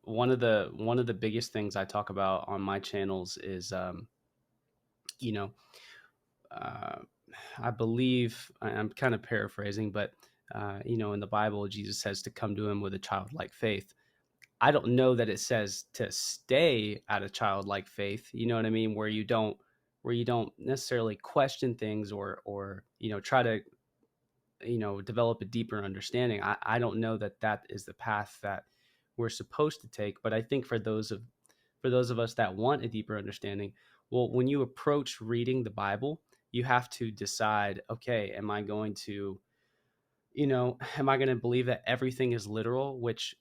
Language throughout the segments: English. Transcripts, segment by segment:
one of the biggest things I talk about on my channels is, you know, uh, I believe I'm kind of paraphrasing, but in the Bible, Jesus says to come to him with a childlike faith. I don't know that it says to stay at a childlike faith. You know what I mean? Where you don't necessarily question things or try to develop a deeper understanding. I don't know that that is the path that we're supposed to take. But I think for those of us that want a deeper understanding, well, when you approach reading the Bible, you have to decide, okay, am I going to believe that everything is literal, which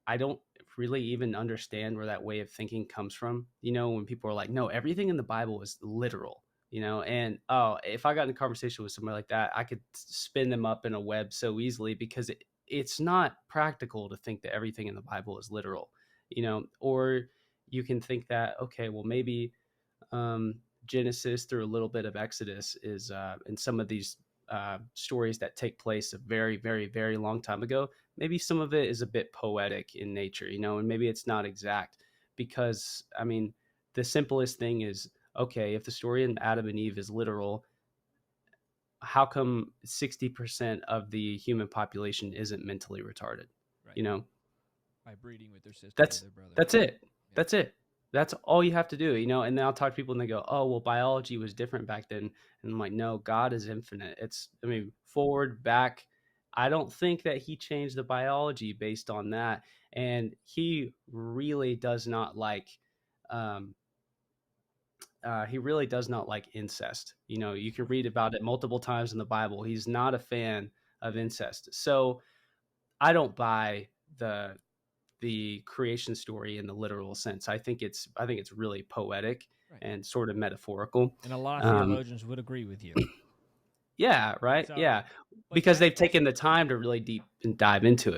I don't really even understand where that way of thinking comes from. When people are like, no, everything in the Bible is literal, and oh, if I got in a conversation with somebody like that, I could spin them up in a web so easily because it's not practical to think that everything in the Bible is literal, or you can think that, okay, well, maybe Genesis through a little bit of Exodus is, and some of these stories that take place a very, very, very long time ago. Maybe some of it is a bit poetic in nature, and maybe it's not exact because, I mean, the simplest thing is, okay, if the story in Adam and Eve is literal, how come 60% of the human population isn't mentally retarded? Right. You know, By breeding with their sister or that's their brother. that's it. Yeah. That's it. That's all you have to do, and then I'll talk to people and they go, "Oh, well, biology was different back then." And I'm like, "No, God is infinite. I mean, forward, back. I don't think that he changed the biology based on that. And he really does not like um he really does not like incest. You can read about it multiple times in the Bible. He's not a fan of incest. So, I don't buy the creation story in the literal sense. I think it's really poetic Right. and sort of metaphorical. And a lot of Um, theologians would agree with you. yeah, right. So, Yeah, but because that they've taken the time to really deep and dive into it.